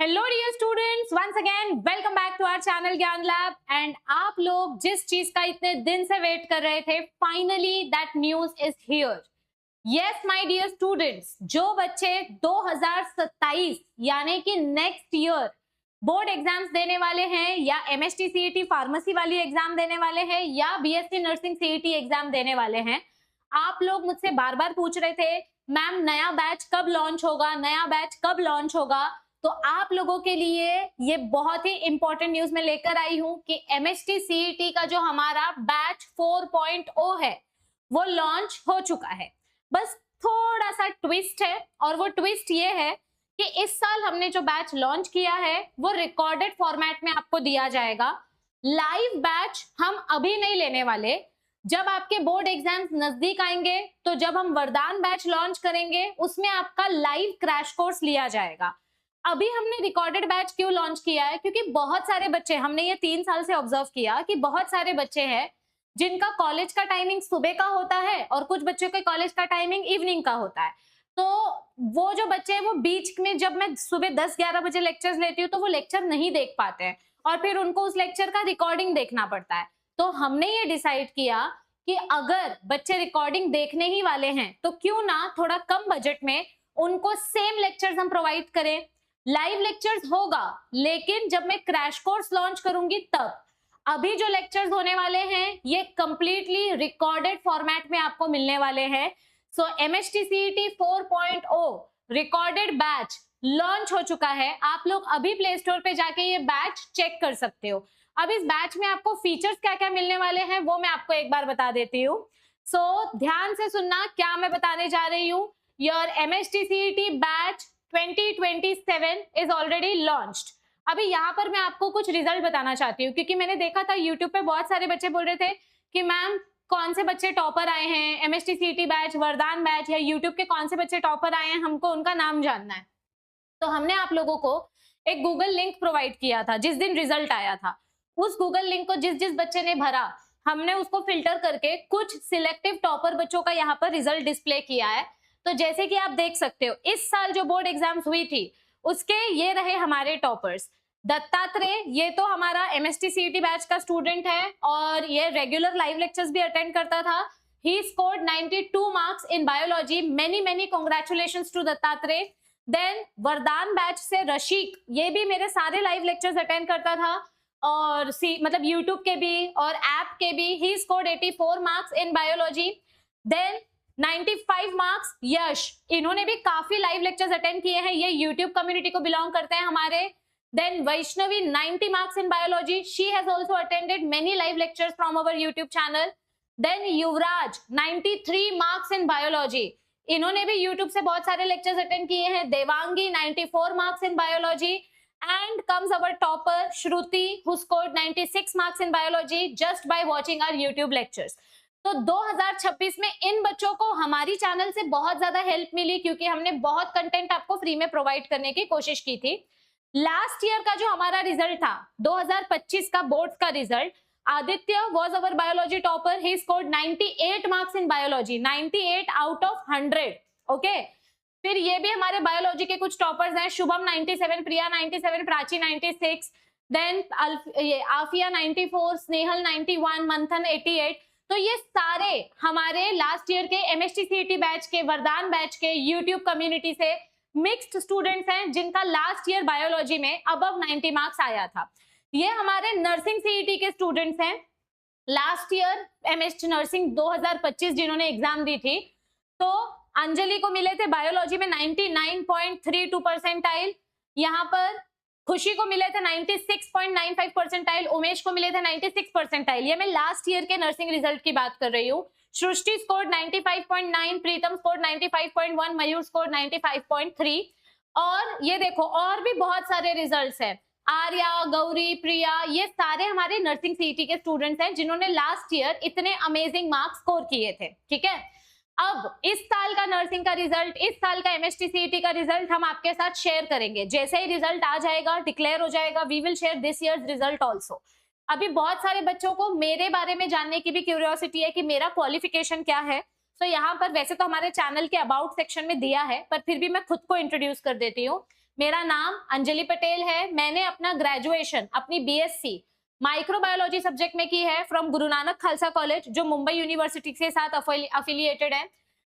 Hello dear students, once again welcome back to our channel Gyan lab. And आप लोग जिस चीज का इतने दिन से वेट कर रहे थे, finally that news is here. Yes my dear students, जो बच्चे 2027 यानी कि नेक्स्ट ईयर बोर्ड एग्जाम्स देने वाले हैं या एमएसटी सीईटी फार्मेसी वाली एग्जाम देने वाले हैं या बीएससी नर्सिंग सीईटी एग्जाम देने वाले हैं, आप लोग मुझसे बार बार पूछ रहे थे मैम नया बैच कब लॉन्च होगा, नया बैच कब लॉन्च होगा। तो आप लोगों के लिए ये बहुत ही इंपॉर्टेंट न्यूज मैं लेकर आई हूं कि एमएसटी सीईटी का जो हमारा बैच 4.0 है वो लॉन्च हो चुका है। बस थोड़ा सा ट्विस्ट है, और वो ट्विस्ट ये है कि इस साल हमने जो बैच लॉन्च किया है वो रिकॉर्डेड फॉर्मेट में आपको दिया जाएगा। लाइव बैच हम अभी नहीं लेने वाले। जब आपके बोर्ड एग्जाम्स नजदीक आएंगे तो जब हम वरदान बैच लॉन्च करेंगे उसमें आपका लाइव क्रैश कोर्स लिया जाएगा। अभी हमने रिकॉर्डेड बैच क्यों लॉन्च किया है? क्योंकि बहुत सारे बच्चे, हमने ये 3 साल से ऑब्जर्व किया कि बहुत सारे बच्चे हैं जिनका कॉलेज का टाइमिंग सुबह का होता है और कुछ बच्चों के कॉलेज का टाइमिंग इवनिंग का होता है। तो वो जो बच्चे हैं वो बीच में, जब मैं सुबह 10-11 बजे लेक्चर्स लेती हूँ तो वो लेक्चर नहीं देख पाते हैं और फिर उनको उस लेक्चर का रिकॉर्डिंग देखना पड़ता है। तो हमने ये डिसाइड किया कि अगर बच्चे रिकॉर्डिंग देखने ही वाले हैं तो क्यों ना थोड़ा कम बजट में उनको सेम लेक्चर्स हम प्रोवाइड करें। लाइव लेक्चर्स होगा, लेकिन जब मैं क्रैश कोर्स लॉन्च करूंगी तब। अभी जो लेक्चर्स होने वाले हैं ये कंप्लीटली रिकॉर्डेड फॉर्मेट में आपको मिलने वाले हैं। So MST CET 4.0 recorded batch launch हो चुका है। आप लोग अभी प्ले स्टोर पे जाके ये बैच चेक कर सकते हो। अब इस बैच में आपको फीचर्स क्या क्या मिलने वाले हैं वो मैं आपको एक बार बता देती हूँ। सो ध्यान से सुनना क्या मैं बताने जा रही हूँ। Your MST CET batch 2027 is already launched. अभी यहाँ पर मैं आपको कुछ रिजल्ट बताना चाहती हूँ, क्योंकि मैंने देखा था यूट्यूब पे बहुत सारे बच्चे बोल रहे थे कि मैम कौन से बच्चे टॉपर आए हैं, एमएसटी सीईटी बैच, वरदान बैच या यूट्यूब के कौन से बच्चे टॉपर आए हैं, हमको उनका नाम जानना है। तो हमने आप लोगों को एक गूगल लिंक प्रोवाइड किया था जिस दिन रिजल्ट आया था। उस गूगल लिंक को जिस जिस बच्चे ने भरा, हमने उसको फिल्टर करके कुछ सिलेक्टिव टॉपर बच्चों का यहाँ पर रिजल्ट डिस्प्ले किया है। तो जैसे कि आप देख सकते हो, इस साल जो बोर्ड एग्जाम्स हुई थी उसके ये रहे हमारे टॉपर्स। दत्तात्रेय, ये तो हमारा एमएसटी सीईटी बैच का स्टूडेंट है और ये रेगुलर लाइव लेक्चर्स भी अटेंड करता था। He scored 92 marks in biology. Many many congratulations to Dattatreya. Then Vardaan batch से रशीक, ये भी मेरे सारे लाइव लेक्चर्स अटेंड करता था और मतलब यूट्यूब के भी और ऐप के भी। He scored 84 marks in biology. Then 95 marks Yash, इन्होंने भी काफी लाइव लेक्चर्स अटेंड किए हैं, ये यूट्यूब कम्युनिटी को बिलोंग करते हैं हमारे। Then Vaishnavi 90 marks in biology, she has also attended many live lectures from our YouTube channel. Then Yuvraj 93 marks in biology, इन्होंने भी यूट्यूब से बहुत सारे लेक्चर्स अटेंड किए हैं। Devangi 94 marks in biology. And comes our topper Shruti who scored 96 marks in biology just by watching our YouTube lectures. तो 2026 में इन बच्चों को हमारी चैनल से बहुत ज्यादा हेल्प मिली, क्योंकि हमने बहुत कंटेंट आपको फ्री में प्रोवाइड करने की कोशिश की थी। लास्ट ईयर का जो हमारा रिजल्ट था 2025 का बोर्ड का result, Aditya was our biology topper. He scored 98 marks in biology, 98 out of 100। Okay, फिर ये भी हमारे बायोलॉजी के कुछ टॉपर्स हैं। शुभम 97, प्रिया 97, प्राची 96, देन आफिया 94, स्नेहल 91, मंथन 88। तो ये सारे हमारे लास्ट ईयर के एमएसटी सीईटी बैच के, वरदान बैच के यूट्यूब कम्युनिटी से मिक्स्ड स्टूडेंट्स हैं जिनका लास्ट ईयर बायोलॉजी में अबव 90 मार्क्स आया था। ये हमारे नर्सिंग सीईटी के स्टूडेंट्स हैं, लास्ट ईयर एमएसटी नर्सिंग 2025 जिन्होंने एग्जाम दी थी। तो अंजलि को मिले थे बायोलॉजी में 99.32 परसेंटाइल, यहाँ पर खुशी को मिले थे 96.95 परसेंटाइल, उमेश को मिले थे 96 परसेंटाइल। ये मैं लास्ट ईयर के नर्सिंग रिजल्ट की बात कर रही हूँ। सृष्टि स्कोर 95.9, प्रीतम स्कोर 95.1, मयूर स्कोर 95.3। और ये देखो और भी बहुत सारे रिजल्ट्स हैं। आर्या, गौरी, प्रिया, ये सारे हमारे नर्सिंग सीईटी के स्टूडेंट्स हैं जिन्होंने लास्ट ईयर इतने अमेजिंग मार्क्स स्कोर किए थे। ठीक है, अब इस साल का नर्सिंग का रिजल्ट, इस साल का एमएसटी सीईटी का रिजल्ट हम आपके साथ शेयर करेंगे। जैसे ही रिजल्ट आ जाएगा, डिक्लेयर हो जाएगा, we will share this year's result also. अभी बहुत सारे बच्चों को मेरे बारे में जानने की भी क्यूरियोसिटी है कि मेरा क्वालिफिकेशन क्या है। तो यहाँ पर वैसे तो हमारे चैनल के अबाउट सेक्शन में दिया है, पर फिर भी मैं खुद को इंट्रोड्यूस कर देती हूँ। मेरा नाम अंजलि पटेल है। मैंने अपना ग्रेजुएशन अपनी बीएससी माइक्रोबायोलॉजी सब्जेक्ट में की है फ्रॉम गुरु नानक खालसा कॉलेज, जो मुंबई यूनिवर्सिटी के साथ अफिलिएटेड है।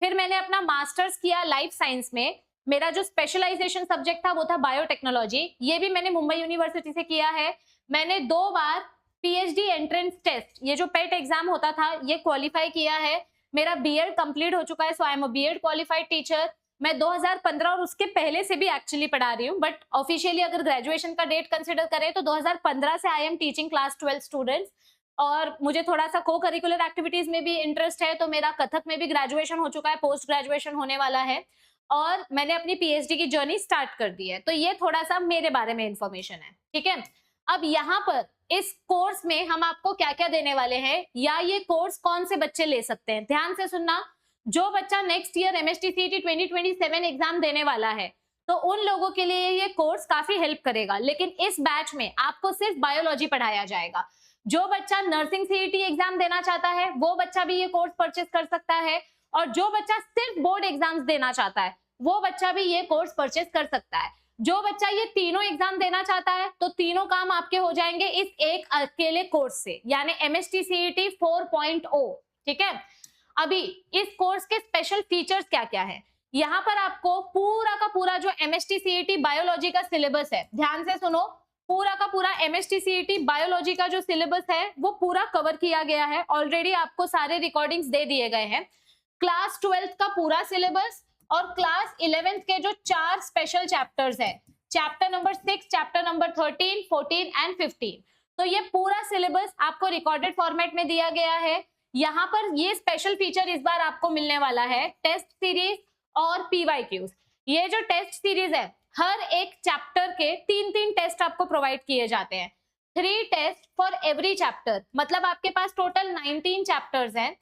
फिर मैंने अपना मास्टर्स किया लाइफ साइंस में। मेरा जो स्पेशलाइजेशन सब्जेक्ट था वो था बायोटेक्नोलॉजी, ये भी मैंने मुंबई यूनिवर्सिटी से किया है। मैंने 2 बार पीएचडी एंट्रेंस टेस्ट, ये जो पेट एग्जाम होता था, ये क्वालिफाई किया है। मेरा बीएड कंप्लीट हो चुका है, so I am a B Ed qualified teacher. मैं 2015 और उसके पहले से भी एक्चुअली पढ़ा रही हूँ, बट ऑफिशियली अगर ग्रेजुएशन का डेट कंसिडर करें तो 2015 से I am teaching class 12 students. और मुझे थोड़ा सा को करिकुलर एक्टिविटीज में भी इंटरेस्ट है, तो मेरा कथक में भी ग्रेजुएशन हो चुका है, पोस्ट ग्रेजुएशन होने वाला है, और मैंने अपनी पीएचडी की जर्नी स्टार्ट कर दी है। तो ये थोड़ा सा मेरे बारे में इंफॉर्मेशन है, ठीक है। अब यहाँ पर इस कोर्स में हम आपको क्या क्या देने वाले हैं, या ये कोर्स कौन से बच्चे ले सकते हैं, ध्यान से सुनना। जो बच्चा नेक्स्ट ईयर एमएसटीसीईटी 2027 एग्जाम देने वाला है, तो उन लोगों के लिए ये कोर्स काफी हेल्प करेगा। लेकिन इस बैच में आपको सिर्फ बायोलॉजी पढ़ाया जाएगा। जो बच्चा नर्सिंग सीईटी एग्जाम देना चाहता है वो बच्चा भी ये कोर्स परचेस कर सकता है, और जो बच्चा सिर्फ बोर्ड एग्जाम्स देना चाहता है वो बच्चा भी ये कोर्स परचेस कर सकता है। जो बच्चा ये तीनों एग्जाम देना चाहता है तो तीनों काम आपके हो जाएंगे इस एक अकेले कोर्स से, यानी एमएसटीसीईटी 4.0, ठीक है। अभी इस कोर्स के स्पेशल फीचर्स क्या क्या है, यहाँ पर आपको पूरा का पूरा जो एमएसटीसीईटी बायोलॉजी का सिलेबस है, ध्यान से सुनो, पूरा का पूरा एमएसटीसीईटी बायोलॉजी का जो सिलेबस है वो पूरा कवर किया गया है। ऑलरेडी आपको सारे रिकॉर्डिंग्स दे दिए गए हैं। क्लास 12th का पूरा सिलेबस और क्लास 11th के जो 4 स्पेशल चैप्टर्स है, chapter number 6, chapter number 13, 14 and 15, तो ये पूरा सिलेबस आपको रिकॉर्डेड फॉर्मेट में दिया गया है। यहाँ पर ये स्पेशल फीचर इस बार आपको मिलने वाला है टेस्ट सीरीज और पीवाईक्यूज। ये जो टेस्ट सीरीज है, हर एक चैप्टर के 3-3 टेस्ट आपको प्रोवाइड किए जाते हैं, 3 टेस्ट फॉर एवरी चैप्टर। मतलब आपके पास टोटल 19 चैप्टर्स हैं,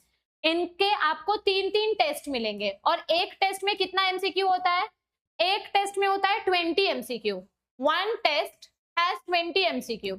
इनके आपको 3-3 टेस्ट मिलेंगे। और एक टेस्ट में कितना एमसीक्यू होता है, एक टेस्ट में होता है 20 एमसीक्यू, 1 टेस्ट हैज 20 एमसीक्यू।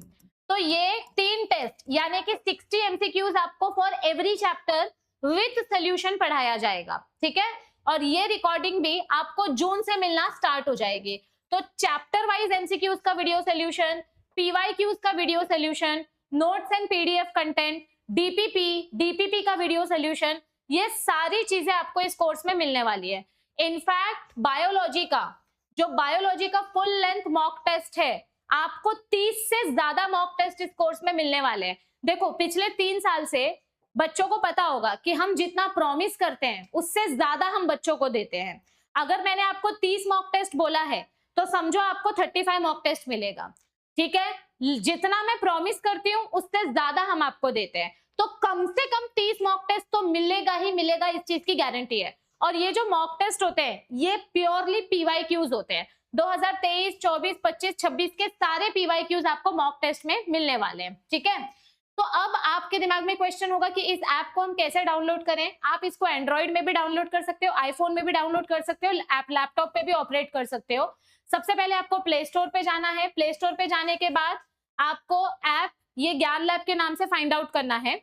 तो ये 3 टेस्ट यानी कि 60 एमसीक्यूज आपको for every chapter with solution पढ़ाया जाएगा, ठीक है। और ये रिकॉर्डिंग भी आपको जून से मिलना स्टार्ट हो जाएगी। तो चैप्टर वाइज एमसीक्यूज का वीडियो सोल्यूशन, पीवाईक्यूज का video solution, notes and PDF content, DPP का वीडियो सोल्यूशन, ये सारी चीजें आपको इस कोर्स में मिलने वाली है। इनफैक्ट बायोलॉजी का फुल लेंथ मॉक टेस्ट है, आपको 30 से ज्यादा मॉक टेस्ट इस कोर्स में मिलने वाले हैं। देखो पिछले 3 साल से बच्चों को पता होगा कि हम जितना प्रॉमिस करते हैं उससे ज्यादा हम बच्चों को देते हैं। अगर मैंने आपको 30 मॉक टेस्ट बोला है तो समझो आपको 35 मॉक टेस्ट मिलेगा, ठीक है। जितना मैं प्रॉमिस करती हूँ उससे ज्यादा हम आपको देते हैं, तो कम से कम 30 मॉक टेस्ट तो मिलेगा ही मिलेगा, इस चीज की गारंटी है। और ये जो मॉक टेस्ट होते हैं ये प्योरली पीवाईक्यूज होते हैं। 2023, 24, 25, 26 के सारे पीवाईक्यूज आपको मॉक टेस्ट में मिलने वाले हैं, ठीक है। तो अब आपके दिमाग में क्वेश्चन होगा कि इस ऐप को हम कैसे डाउनलोड करें। आप इसको एंड्रॉइड में भी डाउनलोड कर सकते हो, आईफोन में भी डाउनलोड कर सकते हो, लैपटॉप पे भी ऑपरेट कर सकते हो। सबसे पहले आपको प्ले स्टोर पे जाना है। प्ले स्टोर पे जाने के बाद आपको ऐप ये ज्ञान लैब के नाम से फाइंड आउट करना है,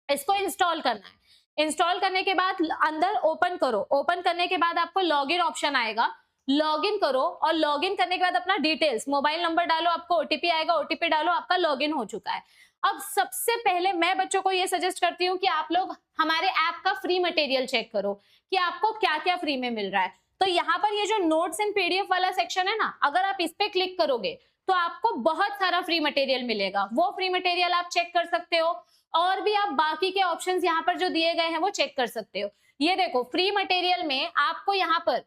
इसको इंस्टॉल करना है। इंस्टॉल करने के बाद अंदर ओपन करो, ओपन करने के बाद आपको लॉगिन ऑप्शन आएगा, लॉगिन करो, और लॉगिन करने के बाद अपना डिटेल्स, मोबाइल नंबर डालो, आपको ओटीपी आएगा, ओटीपी डालो, आपका लॉगिन हो चुका है। अब सबसे पहले मैं बच्चों को ये सजेस्ट करती हूँ कि आप लोग हमारे ऐप का फ्री मटेरियल चेक करो कि आपको क्या क्या फ्री में मिल रहा है। तो यहाँ पर ये जो नोट्स एंड पीडीएफ वाला सेक्शन है ना, अगर आप इस पे क्लिक करोगे तो आपको बहुत सारा फ्री मटेरियल मिलेगा, वो फ्री मटेरियल आप चेक कर सकते हो। और भी आप बाकी के ऑप्शंस यहाँ पर जो दिए गए हैं वो चेक कर सकते हो। ये देखो फ्री मटेरियल में आपको यहाँ पर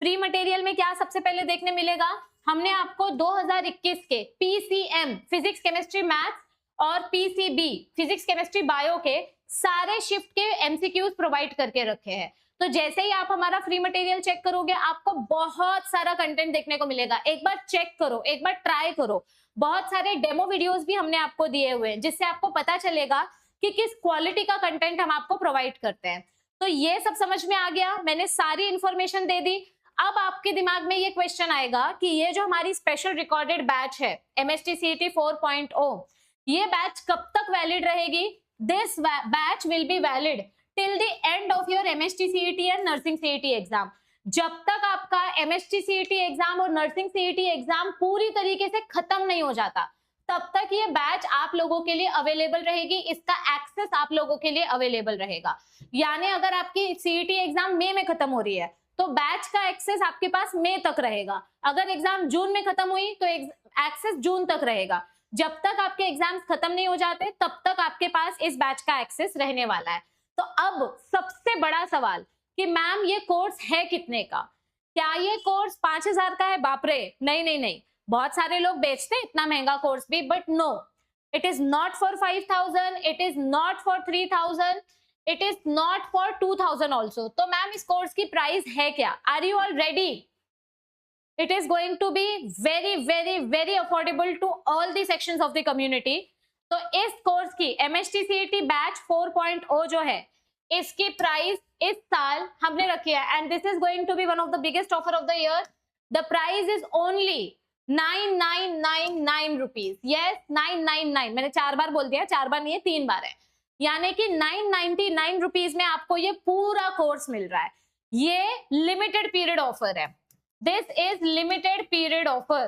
फ्री मटेरियल में क्या सबसे पहले देखने मिलेगा, हमने आपको 2021 के पीसीएम फिजिक्स केमिस्ट्री मैथ्स और पीसीबी फिजिक्स केमिस्ट्री बायो के सारे शिफ्ट के एमसीक्यूज प्रोवाइड करके रखे हैं। तो जैसे ही आप हमारा फ्री मटेरियल चेक करोगे आपको बहुत सारा कंटेंट देखने को मिलेगा। एक बार चेक करो, एक बार ट्राई करो। बहुत सारे डेमो वीडियोस भी हमने आपको दिए हुए हैं जिससे आपको पता चलेगा कि किस क्वालिटी का कंटेंट हम आपको प्रोवाइड करते हैं। तो ये सब समझ में आ गया, मैंने सारी इंफॉर्मेशन दे दी। अब आपके दिमाग में ये क्वेश्चन आएगा कि ये जो हमारी स्पेशल रिकॉर्डेड बैच है एमएसटीसीईटी 4.0, ये बैच कब तक वैलिड रहेगी? This batch will be valid till the end of your MST CET and nursing CET exam. जब तक आपका एमएसटी सीईटी एग्जाम और नर्सिंग सीईटी एग्जाम पूरी तरीके से खत्म नहीं हो जाता, तब तक ये बैच आप लोगों के लिए अवेलेबल रहेगी, इसका एक्सेस आप लोगों के लिए अवेलेबल रहेगा। यानी अगर आपकी सीईटी एग्जाम मई में खत्म हो रही है तो बैच का एक्सेस आपके पास मई तक रहेगा। अगर एग्जाम जून में खत्म हुई तो एक्सेस जून तक रहेगा। जब तक आपके एग्जाम्स खत्म नहीं हो जाते तब तक आपके पास इस बैच का एक्सेस रहने वाला है। तो अब सबसे बड़ा सवाल कि मैम ये कोर्स है कितने का? क्या ये कोर्स 5000 का है? बाप रे, नहीं नहीं नहीं, बहुत सारे लोग बेचते हैं इतना महंगा कोर्स भी, but no, it is not for 5000, it is not for 3000, it is not for 2000 also. तो मैम इस कोर्स की प्राइस है क्या? Are you all ready? It is going to be very very very affordable to all the sections of the community. तो इस course की MST CET batch 4.0 जो है, इसकी प्राइस इस साल हमने रखी है, and this is going to be one of the biggest offer of the year. The price is only 9999 rupees. Yes, 999. मैंने 4 बार बोल दिया, 4 बार नहीं है, 3 बार है। यानी कि 999 रुपीज में आपको ये पूरा कोर्स मिल रहा है। ये लिमिटेड पीरियड ऑफर है। This is limited period offer.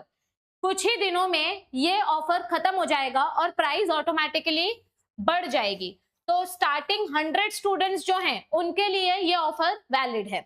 कुछ ही दिनों में ये ऑफर खत्म हो जाएगा और प्राइस ऑटोमेटिकली बढ़ जाएगी। तो स्टार्टिंग 100 स्टूडेंट्स जो हैं उनके लिए ये ऑफर वैलिड है।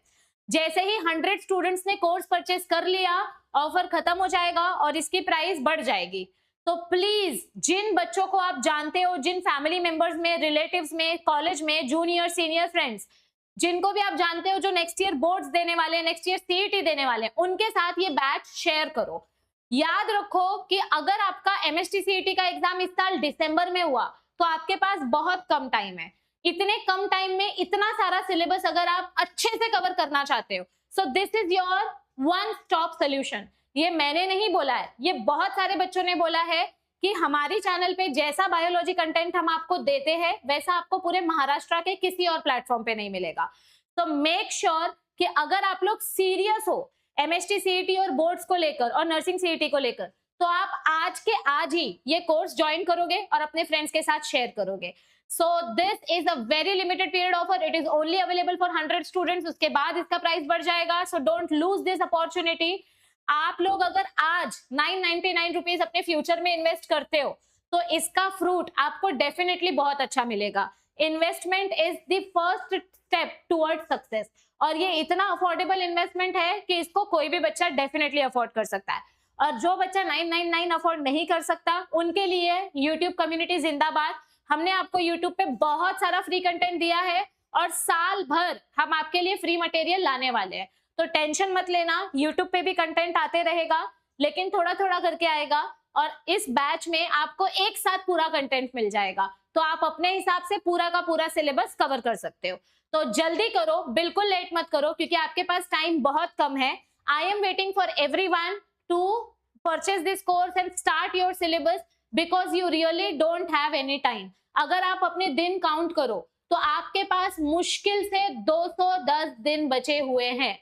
जैसे ही 100 स्टूडेंट्स ने कोर्स परचेज कर लिया, ऑफर खत्म हो जाएगा और इसकी प्राइस बढ़ जाएगी। तो प्लीज जिन बच्चों को आप जानते हो, जिन फैमिली मेंबर्स में, रिलेटिव्स में, कॉलेज में, जूनियर सीनियर फ्रेंड्स, जिनको भी आप जानते हो जो नेक्स्ट ईयर बोर्ड्स देने वाले हैं, नेक्स्ट ईयर सीईटी देने वाले हैं, उनके साथ ये बैच शेयर करो। याद रखो कि अगर आपका एमएसटी सीईटी का एग्जाम इस साल दिसंबर में हुआ तो आपके पास बहुत कम टाइम है। इतने कम टाइम में इतना सारा सिलेबस अगर आप अच्छे से कवर करना चाहते हो, so this is your one stop solution. ये मैंने नहीं बोला है, ये बहुत सारे बच्चों ने बोला है कि हमारी चैनल पे जैसा बायोलॉजी कंटेंट हम आपको देते हैं वैसा आपको पूरे महाराष्ट्र के किसी और प्लेटफॉर्म पे नहीं मिलेगा। तो मेक श्योर कि अगर आप लोग सीरियस हो एमएसटी सीईटी और बोर्ड्स को लेकर और नर्सिंग सीईटी को लेकर, तो आप आज के आज ही ये कोर्स ज्वाइन करोगे और अपने फ्रेंड्स के साथ शेयर करोगे। So this is a very limited period offer, it is only available for 100 students. उसके बाद इसका प्राइस बढ़ जाएगा। So don't lose this opportunity. आप लोग अगर आज 999 रुपीज अपने फ्यूचर में इन्वेस्ट करते हो तो इसका फ्रूट आपको डेफिनेटली बहुत अच्छा मिलेगा। Investment is the first step towards success, और ये इतना अफोर्डेबल इन्वेस्टमेंट है कि इसको कोई भी बच्चा डेफिनेटली अफोर्ड कर सकता है। और जो बच्चा 999 अफोर्ड नहीं कर सकता उनके लिए यूट्यूब कम्युनिटी जिंदाबाद। हमने आपको यूट्यूब पे बहुत सारा फ्री कंटेंट दिया है और साल भर हम आपके लिए फ्री मटेरियल लाने वाले हैं। तो टेंशन मत लेना, यूट्यूब पे भी कंटेंट आते रहेगा, लेकिन थोड़ा थोड़ा करके आएगा और इस बैच में आपको एक साथ पूरा कंटेंट मिल जाएगा। तो आप अपने हिसाब से पूरा का पूरा सिलेबस कवर कर सकते हो। तो जल्दी करो, बिल्कुल लेट मत करो, क्योंकि आपके पास टाइम बहुत कम है। I am waiting for everyone to purchase this course and start your syllabus because you really don't have any time. अगर आप अपने दिन काउंट करो तो आपके पास मुश्किल से 210 दिन बचे हुए हैं।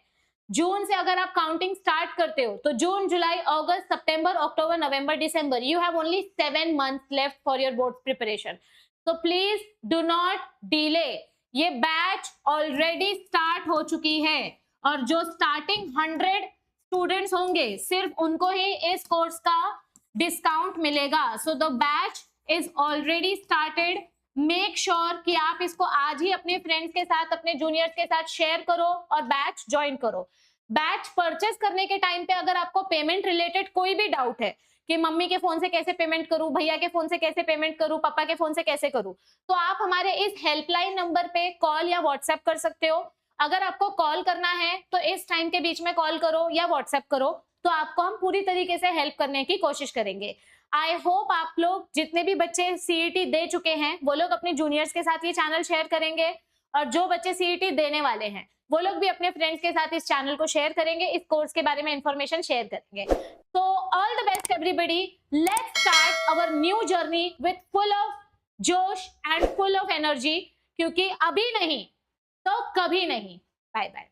जून से अगर आप काउंटिंग स्टार्ट करते हो तो जून, जुलाई, अगस्त, सितंबर, अक्टूबर, नवंबर, दिसंबर, you have only 7 months left for your board preparation. तो प्लीज डू नॉट डिले। ये बैच ऑलरेडी स्टार्ट हो चुकी है और जो स्टार्टिंग 100 स्टूडेंट्स होंगे सिर्फ उनको ही इस कोर्स का डिस्काउंट मिलेगा। So the batch is already started. Make sure कि आप इसको आज ही अपने फ्रेंड्स के साथ, अपने जूनियर्स के साथ शेयर करो और बैच ज्वाइन करो। बैच परचेस करने के टाइम पे अगर आपको पेमेंट रिलेटेड कोई भी डाउट है कि मम्मी के फोन से कैसे पेमेंट करूं, भैया के फोन से कैसे पेमेंट करूं, पापा के फोन से कैसे करूं, तो आप हमारे इस हेल्पलाइन नंबर पे कॉल या व्हाट्सएप कर सकते हो। अगर आपको कॉल करना है तो इस टाइम के बीच में कॉल करो या व्हाट्सएप करो, तो आपको हम पूरी तरीके से हेल्प करने की कोशिश करेंगे। आई होप आप लोग जितने भी बच्चे सीईटी दे चुके हैं वो लोग अपने जूनियर्स के साथ ये चैनल शेयर करेंगे, और जो बच्चे सीईटी देने वाले हैं वो लोग भी अपने फ्रेंड्स के साथ इस चैनल को शेयर करेंगे, इस कोर्स के बारे में इंफॉर्मेशन शेयर करेंगे। So all the best everybody. Let's start our new journey with full of जोश and full of energy, क्योंकि अभी नहीं तो कभी नहीं। Bye bye.